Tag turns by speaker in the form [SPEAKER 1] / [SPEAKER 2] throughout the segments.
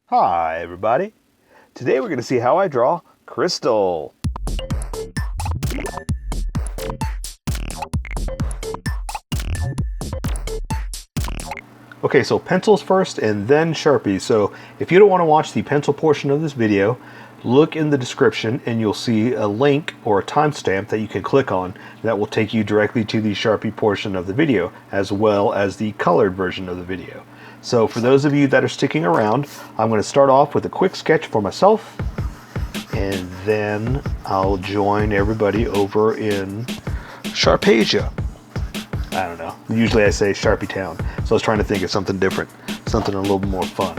[SPEAKER 1] Hi everybody! Today we're going to see how I draw Crystal. Okay, so pencils first and then Sharpies. So if you don't want to watch the pencil portion of this video, look in the description and you'll see a link or a timestamp that you can click on that will take you directly to the Sharpie portion of the video, as well as the colored version of the video. So for those of you that are sticking around, I'm going to start off with a quick sketch for myself, and then I'll join everybody over in Sharpasia. I don't know. Usually I say Sharpie Town, so I was trying to think of something different, something a little more fun.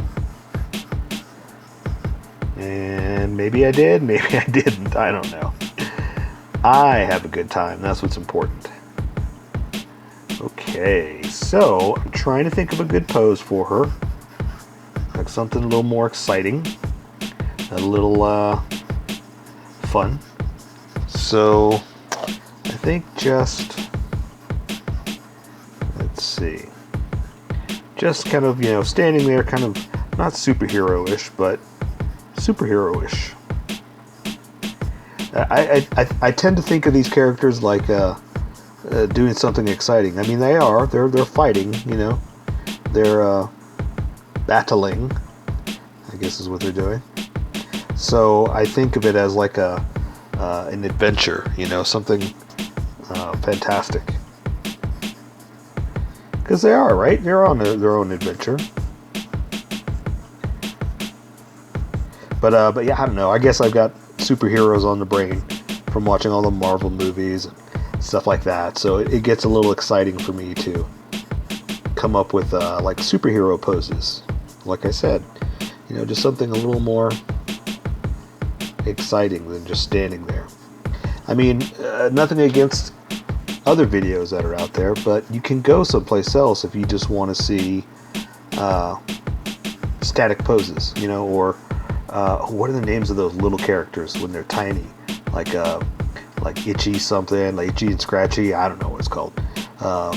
[SPEAKER 1] And maybe I did, maybe I didn't, I don't know. I have a good time, that's what's important. Okay, so I'm trying to think of a good pose for her. Like something a little more exciting, a little fun. So I think just, let's see, just kind of, you know, standing there, kind of not superhero-ish, but superhero-ish. I tend to think of these characters like doing something exciting. I mean, they're fighting, you know, they're battling, I guess is what they're doing. So I think of it as like an adventure, you know, something fantastic. Because they are, right? They're on their own adventure. But yeah, I don't know. I guess I've got superheroes on the brain from watching all the Marvel movies and stuff like that. So it gets a little exciting for me to come up with like superhero poses. Like I said, you know, just something a little more exciting than just standing there. I mean, nothing against other videos that are out there, but you can go someplace else if you just want to see static poses, you know, or what are the names of those little characters when they're tiny, like Itchy something, like Itchy and Scratchy, I don't know what it's called, the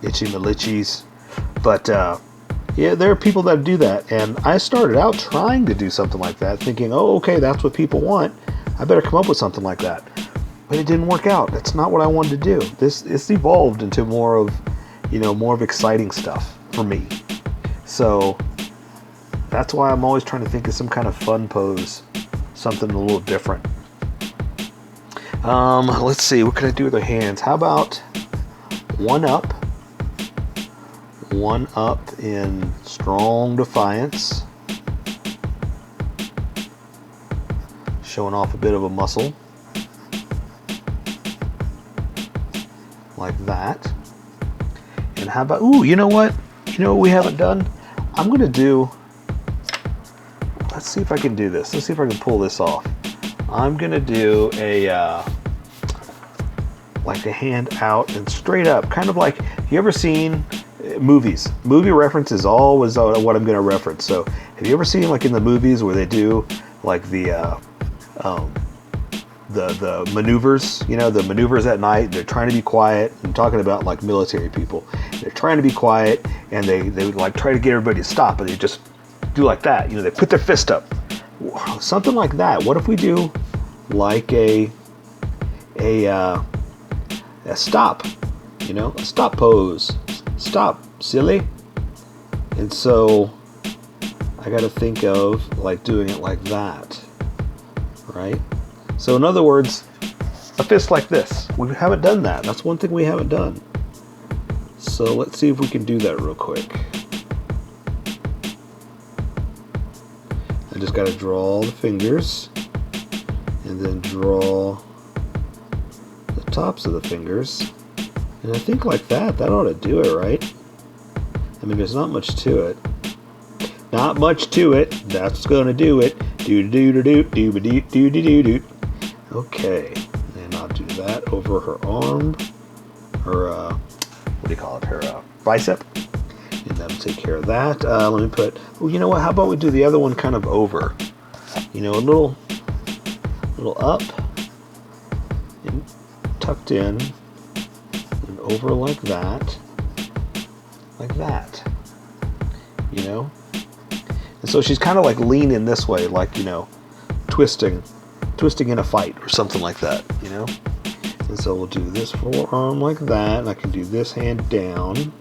[SPEAKER 1] Itchy Malichis, but yeah, there are people that do that, and I started out trying to do something like that, thinking, oh, okay, that's what people want, I better come up with something like that. But it didn't work out. That's not what I wanted to do. It's evolved into more of, you know, more of exciting stuff for me. So that's why I'm always trying to think of some kind of fun pose, something a little different. Let's see, what can I do with the hands? How about one up in strong defiance, showing off a bit of a muscle. Like that. And how about, ooh, you know what? You know what we haven't done? I'm going to do, let's see if I can do this. Let's see if I can pull this off. I'm going to do like a hand out and straight up. Kind of like, you ever seen movies? Movie reference is always what I'm going to reference. So have you ever seen like in the movies where they do like the maneuvers, you know, the maneuvers at night, they're trying to be quiet. I'm talking about like military people. They're trying to be quiet and they like try to get everybody to stop, but they just do like that. You know, they put their fist up. Something like that. What if we do like a stop, you know, a stop pose. Stop, silly. And so I got to think of like doing it like that, right? So in other words, a fist like this. We haven't done that. That's one thing we haven't done. So let's see if we can do that real quick. I just got to draw the fingers and then draw the tops of the fingers. And I think like that ought to do it, right? I mean, there's not much to it. Not much to it. That's going to do it. Do-do-do-do-do-do-do-do-do-do. Okay, and I'll do that over her arm, her, what do you call it, her bicep, and that'll take care of that. Let me put, oh, you know what, how about we do the other one kind of over, you know, a little up, and tucked in, and over like that, you know, And so she's kind of like leaning this way, like, twisting in a fight or something like that, And so we'll do this forearm like that, and I can do this hand down.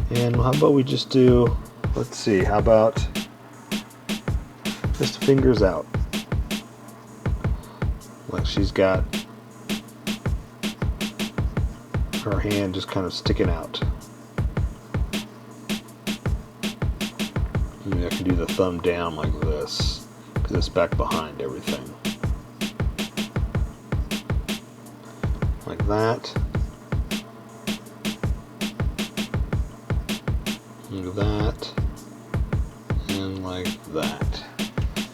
[SPEAKER 1] And how about we just do, let's see, how about just fingers out? Like she's got her hand just kind of sticking out. Maybe I can do the thumb down like this, because it's back behind everything. Like that. Like that. And like that.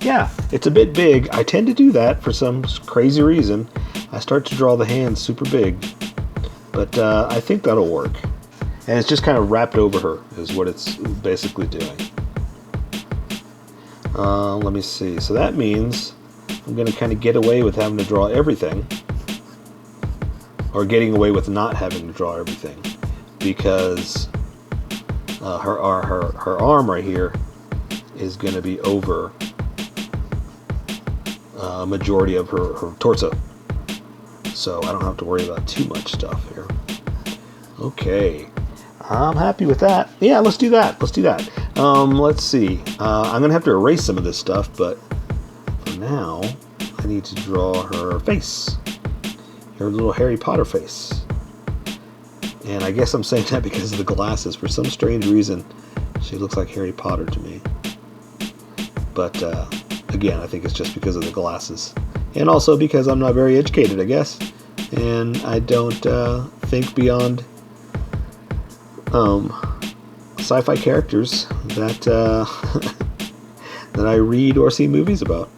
[SPEAKER 1] Yeah, it's a bit big. I tend to do that for some crazy reason. I start to draw the hands super big. But I think that'll work. And it's just kind of wrapped over her is what it's basically doing. Let me see. So that means I'm going to kind of get away with having to draw everything. Or getting away with not having to draw everything. Because her arm right here is going to be over a majority of her torso. So I don't have to worry about too much stuff here. Okay. I'm happy with that. Yeah, let's do that. Let's do that. Let's see. I'm going to have to erase some of this stuff, but for now, I need to draw her face. Her little Harry Potter face. And I guess I'm saying that because of the glasses. For some strange reason, she looks like Harry Potter to me. But, again, I think it's just because of the glasses. And also because I'm not very educated, I guess. And I don't think beyond sci-fi characters that that I read or see movies about.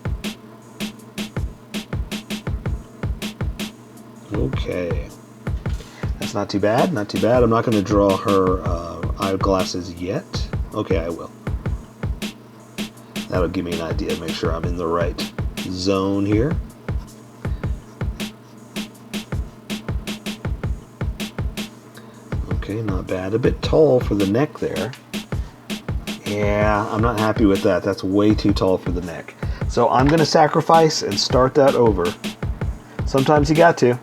[SPEAKER 1] Okay. That's not too bad, not too bad. I'm not going to draw her eyeglasses yet. Okay, I will. That'll give me an idea, make sure I'm in the right zone here. Okay, not bad. A bit tall for the neck there. Yeah, I'm not happy with that. That's way too tall for the neck. So I'm going to sacrifice and start that over. Sometimes you got to.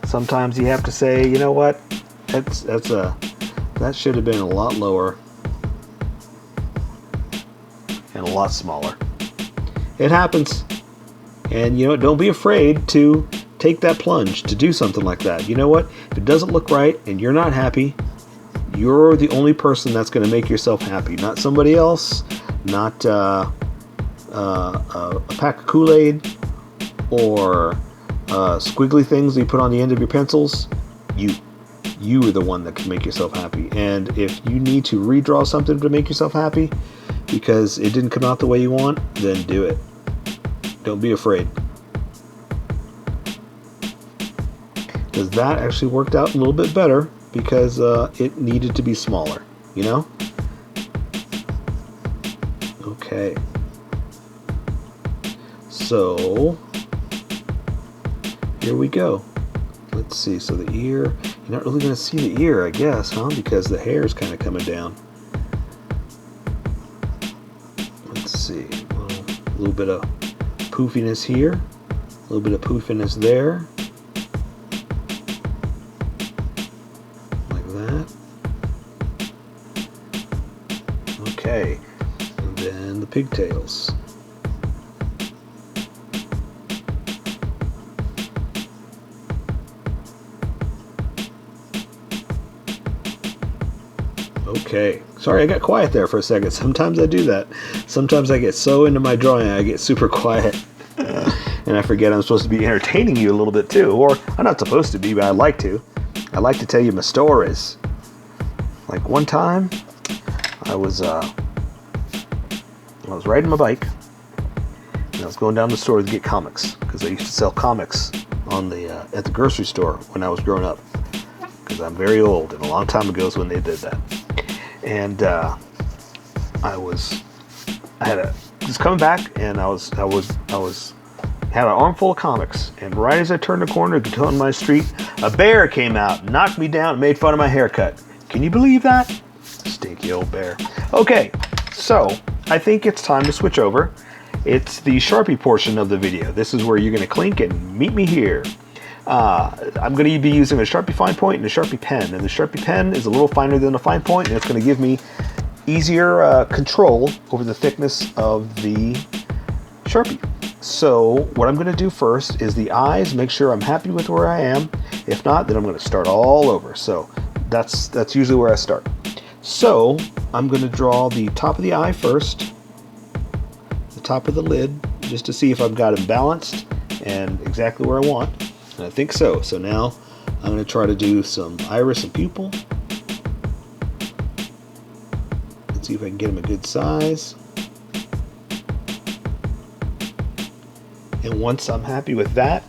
[SPEAKER 1] Sometimes you have to say, you know what? That should have been a lot lower and a lot smaller. It happens. And don't be afraid to take that plunge, to do something like that. You know what? If it doesn't look right and you're not happy, you're the only person that's going to make yourself happy. Not somebody else, not a pack of Kool-Aid or squiggly things that you put on the end of your pencils. You are the one that can make yourself happy. And if you need to redraw something to make yourself happy because it didn't come out the way you want, then do it. Don't be afraid. Because that actually worked out a little bit better because it needed to be smaller, Okay. So, here we go. Let's see, so the ear, you're not really going to see the ear, I guess, huh? Because the hair is kind of coming down. Let's see, a little bit of poofiness here, a little bit of poofiness there. Like that. Okay, and then the pigtails. Okay, sorry I got quiet there for a second. Sometimes I do that. Sometimes I get so into my drawing I get super quiet. And I forget I'm supposed to be entertaining you a little bit too. Or I'm not supposed to be, but I like to. I like to tell you my stories. Like one time, I was riding my bike. And I was going down to the store to get comics. Because they used to sell comics on the at the grocery store when I was growing up. Because I'm very old, and a long time ago is when they did that. And I was coming back, and I had an armful of comics, and right as I turned the corner to go on my street, a bear came out, knocked me down, and made fun of my haircut. Can you believe that? Stinky old bear. Okay, so I think it's time to switch over. It's the Sharpie portion of the video. This is where you're going to clink and meet me here. I'm going to be using a Sharpie fine point and a Sharpie pen. And the Sharpie pen is a little finer than a fine point, and it's going to give me easier control over the thickness of the Sharpie. So what I'm going to do first is the eyes, make sure I'm happy with where I am. If not, then I'm going to start all over. So that's usually where I start. So I'm going to draw the top of the eye first, the top of the lid, just to see if I've got them balanced and exactly where I want. And I think so. So now I'm going to try to do some iris and pupil. Let's see if I can get them a good size. And once I'm happy with that,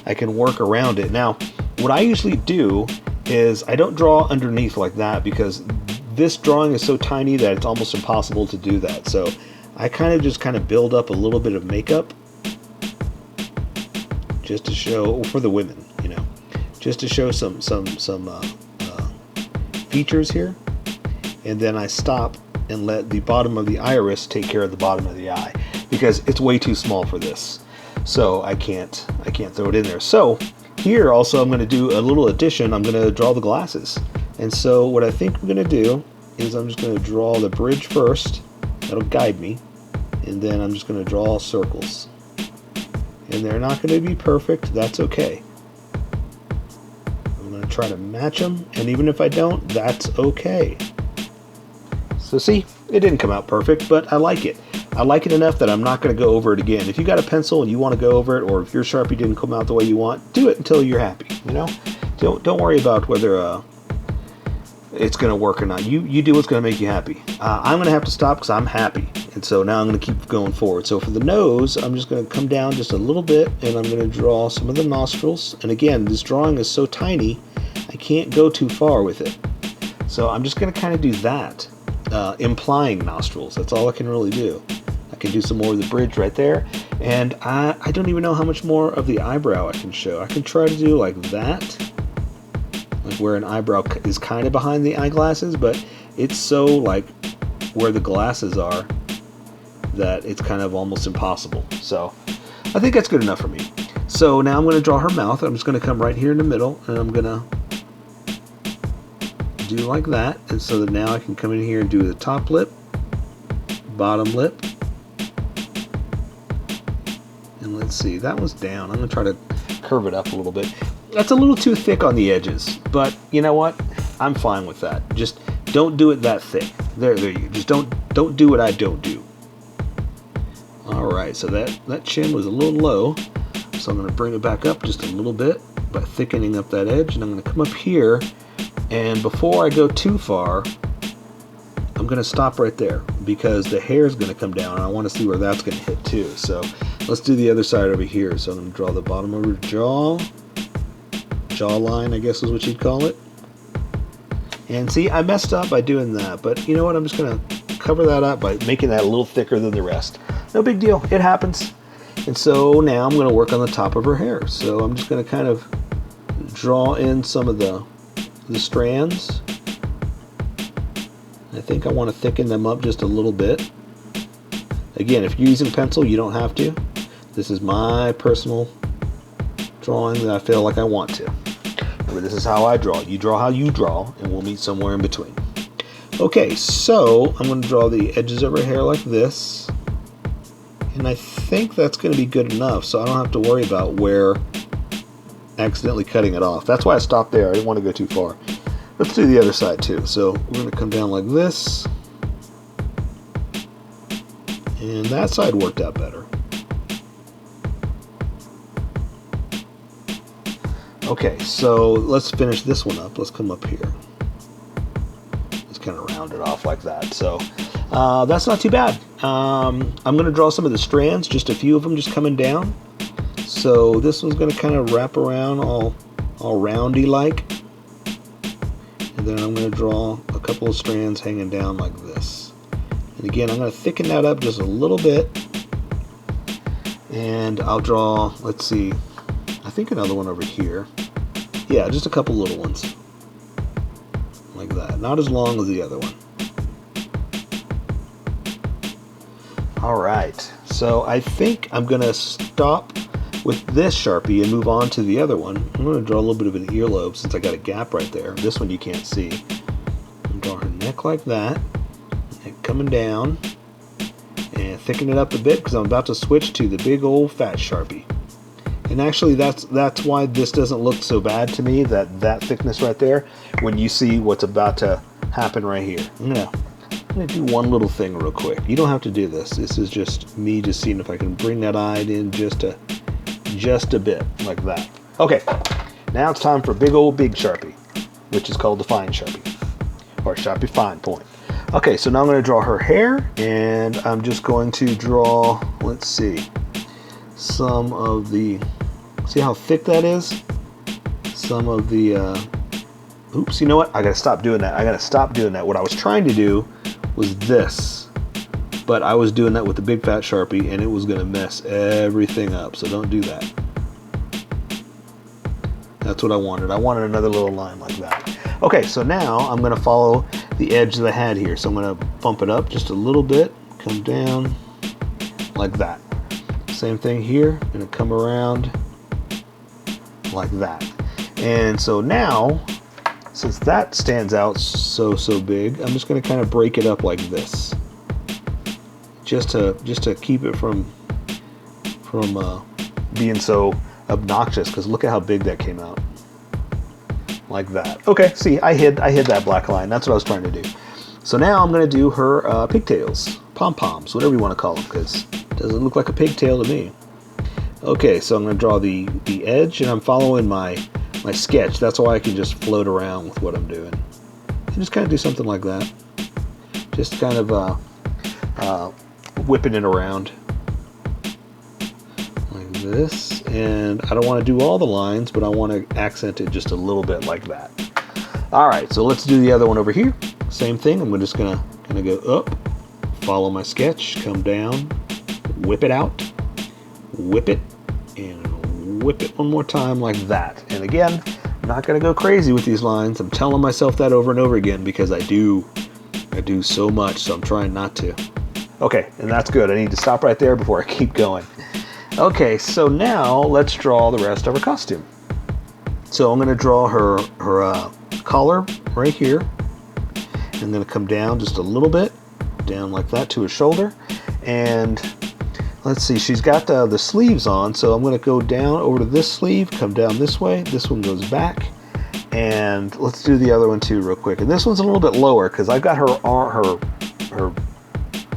[SPEAKER 1] I can work around it. Now, what I usually do is I don't draw underneath like that because this drawing is so tiny that it's almost impossible to do that. So I just build up a little bit of makeup just to show, for the women, you know, just to show some features here. And then I stop and let the bottom of the iris take care of the bottom of the eye because it's way too small for this. So I can't throw it in there. So here also I'm going to do a little addition. I'm going to draw the glasses. And so what I think I'm going to do is I'm just going to draw the bridge first. That'll guide me. And then I'm just going to draw circles. And they're not going to be perfect. That's okay. I'm going to try to match them. And even if I don't, that's okay. So see, it didn't come out perfect, but I like it. I like it enough that I'm not going to go over it again. If you got a pencil and you want to go over it, or if your Sharpie didn't come out the way you want, do it until you're happy. You know, don't worry about whether it's going to work or not. You do what's going to make you happy. I'm going to have to stop because I'm happy, and so now I'm going to keep going forward. So for the nose, I'm just going to come down just a little bit, and I'm going to draw some of the nostrils. And again, this drawing is so tiny, I can't go too far with it. So I'm just going to kind of do that, implying nostrils. That's all I can really do. I can do some more of the bridge right there, and I don't even know how much more of the eyebrow I can show. I can try to do like that, like where an eyebrow is kind of behind the eyeglasses, but it's so like where the glasses are that it's kind of almost impossible. So I think that's good enough for me. So now I'm going to draw her mouth. I'm just going to come right here in the middle, and I'm going to do like that. And so that now I can come in here and do the top lip, bottom lip. And let's see, that was down. I'm going to try to curve it up a little bit. That's a little too thick on the edges, but you know what? I'm fine with that. Just don't do it that thick. There you. Just don't do what I don't do. All right, so that chin was a little low, so I'm going to bring it back up just a little bit by thickening up that edge, and I'm going to come up here, and before I go too far, I'm going to stop right there because the hair is going to come down, and I want to see where that's going to hit too. So let's do the other side over here. So I'm going to draw the bottom of her jawline, I guess is what you'd call it. And see, I messed up by doing that, but you know what? I'm just going to cover that up by making that a little thicker than the rest. No big deal. It happens. And so now I'm going to work on the top of her hair. So I'm just going to kind of draw in some of the strands. I think I want to thicken them up just a little bit. Again, if you're using pencil, you don't have to. This is my personal drawing that I feel like I want to. Remember, this is how I draw. You draw how you draw, and we'll meet somewhere in between. Okay, so I'm going to draw the edges of her hair like this. And I think that's going to be good enough, so I don't have to worry about where accidentally cutting it off. That's why I stopped there. I didn't want to go too far. Let's do the other side too. So we're going to come down like this. And that side worked out better. Okay, so let's finish this one up. Let's come up here. Let's kind of round it off like that. So that's not too bad. I'm going to draw some of the strands, just a few of them just coming down. So this one's going to kind of wrap around all roundy like. And then I'm going to draw a couple of strands hanging down like this. And again, I'm going to thicken that up just a little bit. And I'll draw, let's see, I think another one over here. Yeah, just a couple little ones. Like that. Not as long as the other one. All right, so I think I'm gonna stop with this Sharpie and move on to the other one. I'm gonna draw a little bit of an earlobe since I got a gap right there. This one you can't see. I'm draw her neck like that, and coming down, and thicken it up a bit because I'm about to switch to the big old fat Sharpie. And actually that's why this doesn't look so bad to me, that thickness right there, when you see what's about to happen right here. I'm gonna do one little thing real quick. You don't have to do this. This is just me just seeing if I can bring that eye in just a bit, like that. Okay, now it's time for big Sharpie, which is called the fine Sharpie, or Sharpie fine point. Okay, so now I'm going to draw her hair, and I'm just going to draw, let's see, some of the, see how thick that is? Some of the, oops, you know what? I gotta stop doing that. What I was trying to do was this, but I was doing that with the big fat Sharpie and it was gonna mess everything up, so don't do that. That's what I wanted. I wanted another little line like that. Okay, so now I'm gonna follow the edge that I had here. So I'm gonna bump it up just a little bit, come down like that. Same thing here, gonna come around like that. And so now, since that stands out so big, I'm just going to kind of break it up like this, just to keep it from being so obnoxious. Because look at how big that came out, like that. Okay, see, I hid that black line. That's what I was trying to do. So now I'm going to do her pigtails, pom-poms, whatever you want to call them, because it doesn't look like a pigtail to me. Okay, so I'm going to draw the edge, and I'm following my sketch. That's why I can just float around with what I'm doing. And just kind of do something like that. Just kind of whipping it around like this. And I don't want to do all the lines, but I want to accent it just a little bit like that. All right, so let's do the other one over here. Same thing. I'm just gonna go up, follow my sketch, come down, whip it out, whip it, and whip it one more time like that. And again, I'm not going to go crazy with these lines. I'm telling myself that over and over again because I do so much, so I'm trying not to. Okay, and that's good. I need to stop right there before I keep going. Okay, so now let's draw the rest of her costume. So I'm going to draw her collar right here. I'm going to come down just a little bit, down like that to her shoulder. And let's see, she's got the sleeves on, so I'm going to go down over to this sleeve, come down this way. This one goes back, and let's do the other one too real quick. And this one's a little bit lower because I've got her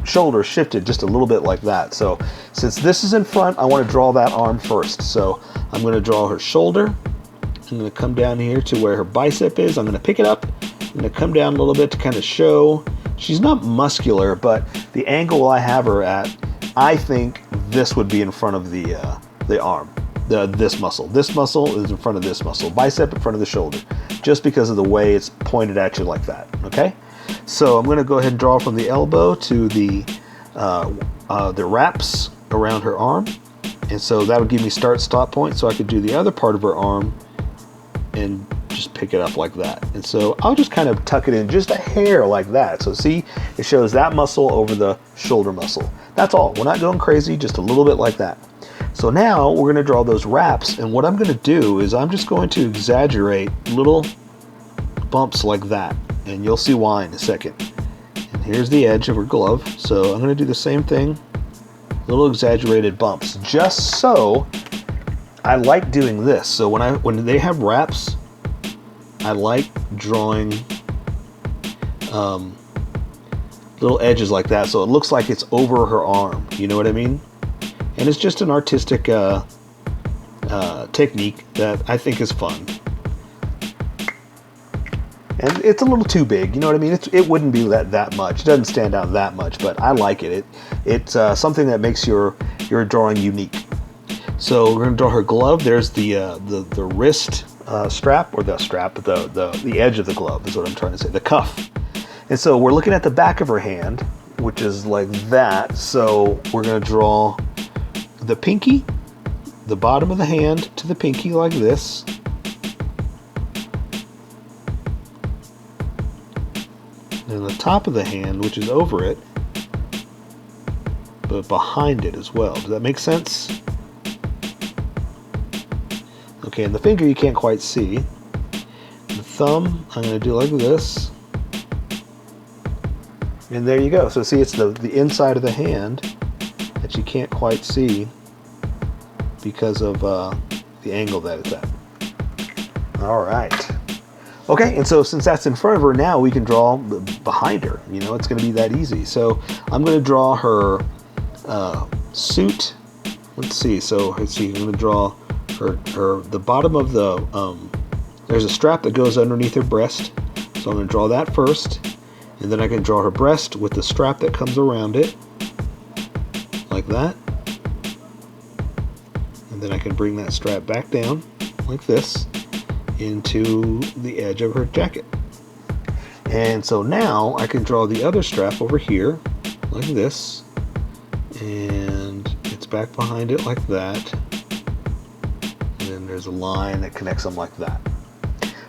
[SPEAKER 1] shoulder shifted just a little bit like that. So since this is in front, I want to draw that arm first. So I'm going to draw her shoulder. I'm going to come down here to where her bicep is. I'm going to pick it up. I'm going to come down a little bit to kind of show she's not muscular, but the angle I have her at, I think this would be in front of the arm, this muscle. This muscle is in front of this muscle. Bicep in front of the shoulder, just because of the way it's pointed at you like that. Okay, so I'm going to go ahead and draw from the elbow to the wraps around her arm, and so that would give me start-stop point, so I could do the other part of her arm and just pick it up like that. And so I'll just kind of tuck it in just a hair like that. So see, it shows that muscle over the shoulder muscle. That's all. We're not going crazy, just a little bit like that. So now we're going to draw those wraps, and what I'm going to do is I'm just going to exaggerate little bumps like that, and you'll see why in a second. And here's the edge of her glove, so I'm going to do the same thing, little exaggerated bumps, just so I like doing this. So when they have wraps, I like drawing little edges like that, so it looks like it's over her arm. You know what I mean? And it's just an artistic technique that I think is fun. And it's a little too big. You know what I mean? It wouldn't be that much. It doesn't stand out that much, but I like it. It's something that makes your drawing unique. So we're going to draw her glove. There's the wrist strap, or the strap, but the edge of the glove is what I'm trying to say, the cuff. And so we're looking at the back of her hand, which is like that. So we're going to draw the pinky, the bottom of the hand to the pinky like this. And the top of the hand, which is over it, but behind it as well. Does that make sense? Okay, and the finger you can't quite see. The thumb, I'm going to do like this. And there you go. So see, it's the inside of the hand that you can't quite see because of the angle that it's at. All right. Okay, and so since that's in front of her, now we can draw behind her. You know, it's going to be that easy. So I'm going to draw her suit. Let's see. So let's see. I'm going to draw the bottom of the. There's a strap that goes underneath her breast. So I'm going to draw that first, and then I can draw her breast with the strap that comes around it, like that. And then I can bring that strap back down, like this, into the edge of her jacket. And so now I can draw the other strap over here like this, and it's back behind it like that, and then there's a line that connects them like that.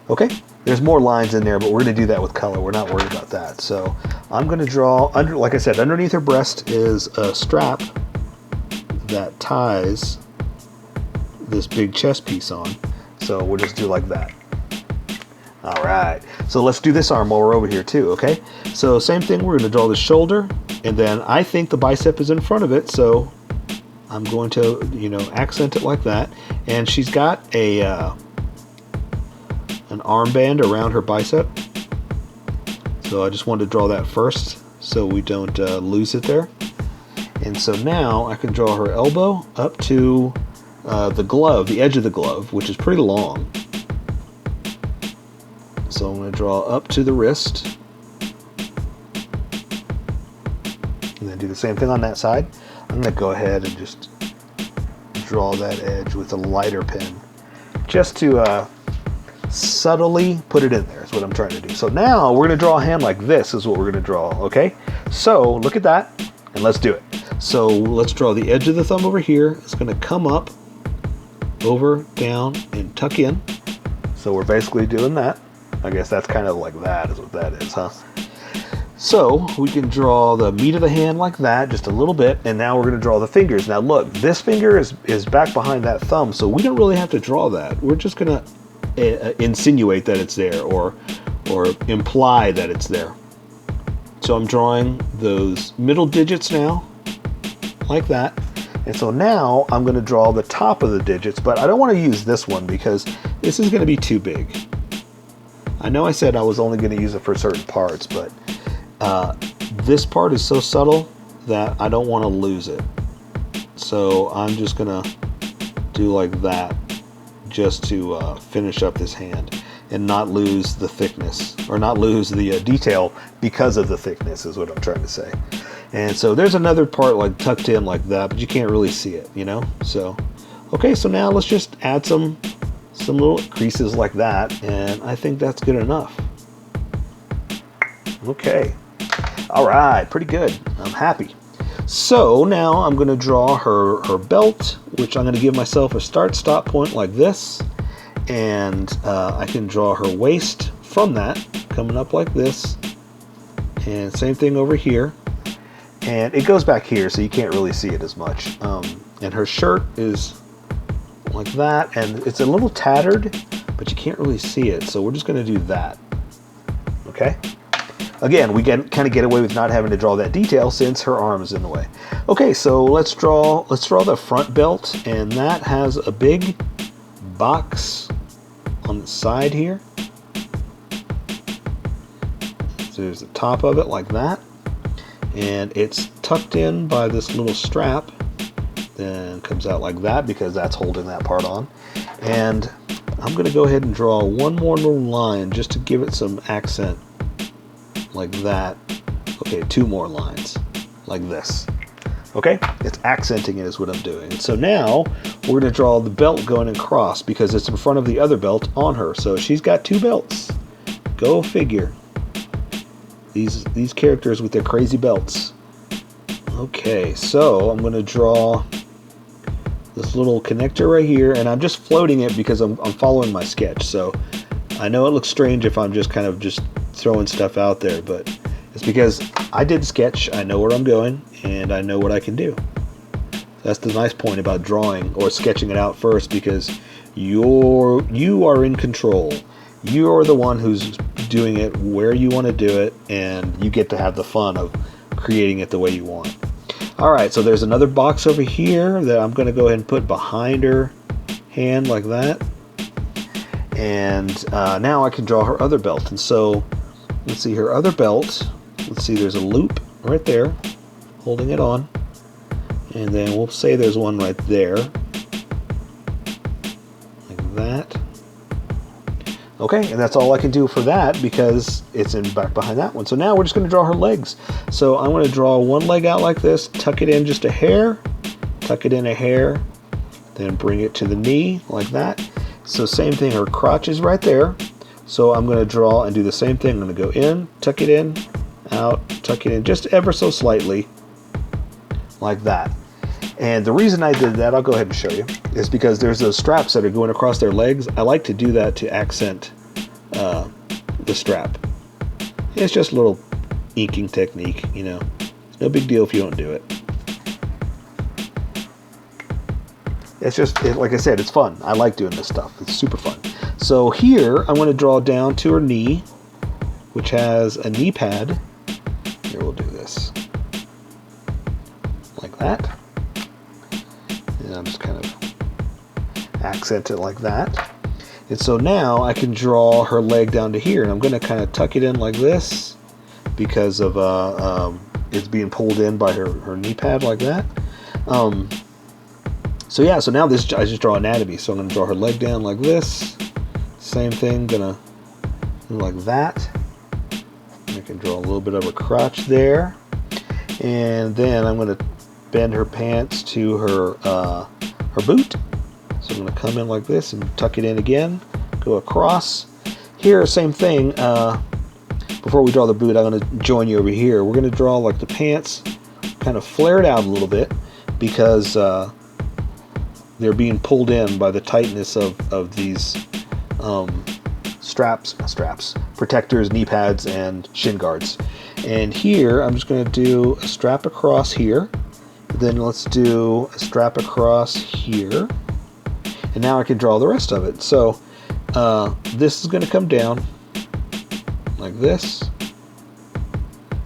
[SPEAKER 1] Okay, there's more lines in there, but we're going to do that with color. We're not worried about that. So I'm going to draw, like I said, underneath her breast is a strap that ties this big chest piece on. So we'll just do like that. All right, so let's do this arm while we're over here too, okay? So same thing, we're gonna draw the shoulder, and then I think the bicep is in front of it, so I'm going to, you know, accent it like that. And she's got a an armband around her bicep. So I just wanted to draw that first so we don't lose it there. And so now I can draw her elbow up to the glove, the edge of the glove, which is pretty long. So I'm going to draw up to the wrist. And then do the same thing on that side. I'm going to go ahead and just draw that edge with a lighter pen, just to subtly put it in there is what I'm trying to do. So now we're going to draw a hand like this is what we're going to draw, okay? So look at that, and let's do it. So let's draw the edge of the thumb over here. It's going to come up, over, down, and tuck in. So we're basically doing that. I guess that's kind of like that is what that is, huh? So we can draw the meat of the hand like that, just a little bit, and now we're going to draw the fingers. Now look, this finger is back behind that thumb, so we don't really have to draw that. We're just going to insinuate that it's there, or imply that it's there. So I'm drawing those middle digits now, like that. And so now I'm going to draw the top of the digits, but I don't want to use this one because this is going to be too big. I know I said I was only going to use it for certain parts, but this part is so subtle that I don't want to lose it. So I'm just going to do like that just to finish up this hand and not lose the thickness, or not lose the detail because of the thickness is what I'm trying to say. And so there's another part like tucked in like that, but you can't really see it, you know? So, okay, so now let's just add some little creases like that, and I think that's good enough. Okay. All right, pretty good. I'm happy. So now I'm going to draw her belt, which I'm going to give myself a start-stop point like this, and I can draw her waist from that, coming up like this, and same thing over here. And it goes back here, so you can't really see it as much. And her shirt is like that, and it's a little tattered, but you can't really see it, so we're just going to do that. Okay? Again, we kind of get away with not having to draw that detail since her arm is in the way. Okay, so let's draw the front belt, and that has a big box on the side here. So there's the top of it like that, and it's tucked in by this little strap, then comes out like that because that's holding that part on. And I'm going to go ahead and draw one more little line just to give it some accent like that. Okay, two more lines like this. Okay, it's accenting it is what I'm doing. So now we're going to draw the belt going across because it's in front of the other belt on her. So she's got two belts. Go figure. These characters with their crazy belts. Okay, so I'm going to draw this little connector right here, and I'm just floating it because I'm following my sketch. So I know it looks strange if I'm just kind of just throwing stuff out there, but it's because I did sketch, I know where I'm going, and I know what I can do. That's the nice point about drawing or sketching it out first, because you are in control. You are the one who's doing it where you want to do it, and you get to have the fun of creating it the way you want. Alright, so there's another box over here that I'm going to go ahead and put behind her hand like that. And now I can draw her other belt. And so, let's see, her other belt, let's see, there's a loop right there, holding it on. And then we'll say there's one right there, like that. Okay, and that's all I can do for that because it's in back behind that one. So now we're just going to draw her legs. So I'm going to draw one leg out like this, tuck it in just a hair, tuck it in a hair, then bring it to the knee like that. So same thing, her crotch is right there. So I'm going to draw and do the same thing. I'm going to go in, tuck it in, out, tuck it in just ever so slightly, like that. And the reason I did that, I'll go ahead and show you, is because there's those straps that are going across their legs. I like to do that to accent the strap. It's just a little inking technique, you know. No big deal if you don't do it. It's just, like I said, it's fun. I like doing this stuff. It's super fun. So here, I'm going to draw down to her knee, which has a knee pad. Here, we'll do this. Like that. And I'm just kind of accent it like that. And so now I can draw her leg down to here, and I'm going to kind of tuck it in like this because of it's being pulled in by her knee pad like that. So yeah, so now this I just draw anatomy. So I'm going to draw her leg down like this. Same thing, gonna do like that. I can draw a little bit of her crotch there, and then I'm going to bend her pants to her boot. So I'm going to come in like this and tuck it in again, go across. Here, same thing. Before we draw the boot, I'm going to join you over here. We're going to draw like the pants kind of flared out a little bit because they're being pulled in by the tightness of these protectors, knee pads, and shin guards. And here, I'm just going to do a strap across here. Then let's do a strap across here. And now I can draw the rest of it. So this is going to come down like this. I'm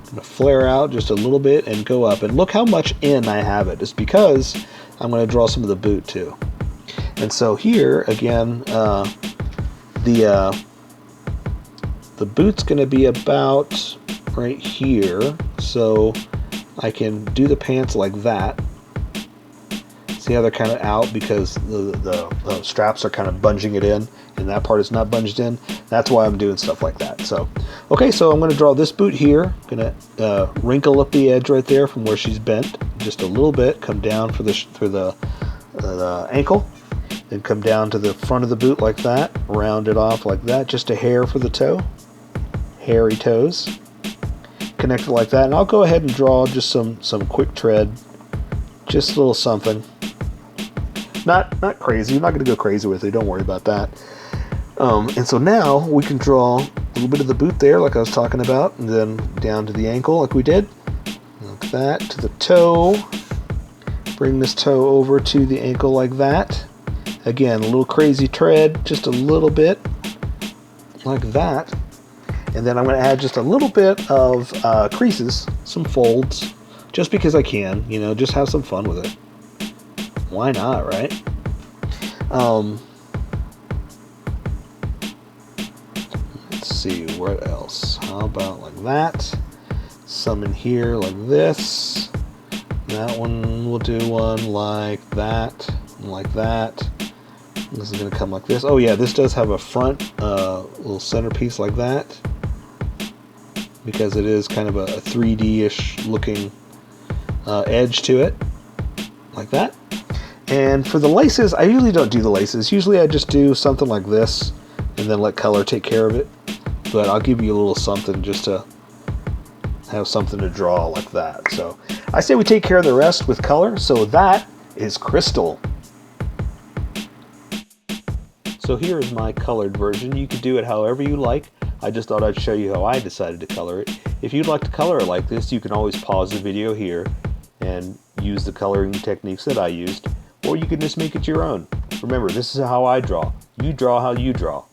[SPEAKER 1] going to flare out just a little bit and go up. And look how much in I have it. It's because I'm going to draw some of the boot too. And so here, again, the boot's going to be about right here. So I can do the pants like that. See how they're kind of out because the straps are kind of bunging it in, and that part is not bunged in. That's why I'm doing stuff like that. So, okay, so I'm going to draw this boot here. I'm going to wrinkle up the edge right there from where she's bent just a little bit. Come down through the ankle, then come down to the front of the boot like that. Round it off like that. Just a hair for the toe, hairy toes. Connect it like that, and I'll go ahead and draw just some quick tread, just a little something. Not crazy. I'm not going to go crazy with it. Don't worry about that. And so now we can draw a little bit of the boot there, like I was talking about, and then down to the ankle, like we did, like that, to the toe. Bring this toe over to the ankle like that. Again, a little crazy tread, just a little bit, like that. And then I'm going to add just a little bit of creases, some folds, just because I can, you know, just have some fun with it. Why not, right? Let's see, what else? How about like that? Some in here like this. That one, we'll do one like that, and like that. This is going to come like this. Oh yeah, this does have a front little centerpiece like that, because it is kind of a 3D-ish looking edge to it, like that. And for the laces, I usually don't do the laces. Usually I just do something like this and then let color take care of it. But I'll give you a little something just to have something to draw like that. So I say we take care of the rest with color. So that is crystal. So here is my colored version. You can do it however you like. I just thought I'd show you how I decided to color it. If you'd like to color it like this, you can always pause the video here and use the coloring techniques that I used, or you can just make it your own. Remember, this is how I draw. You draw how you draw.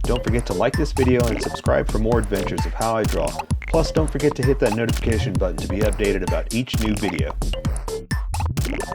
[SPEAKER 1] Don't forget to like this video and subscribe for more adventures of how I draw. Plus, don't forget to hit that notification button to be updated about each new video.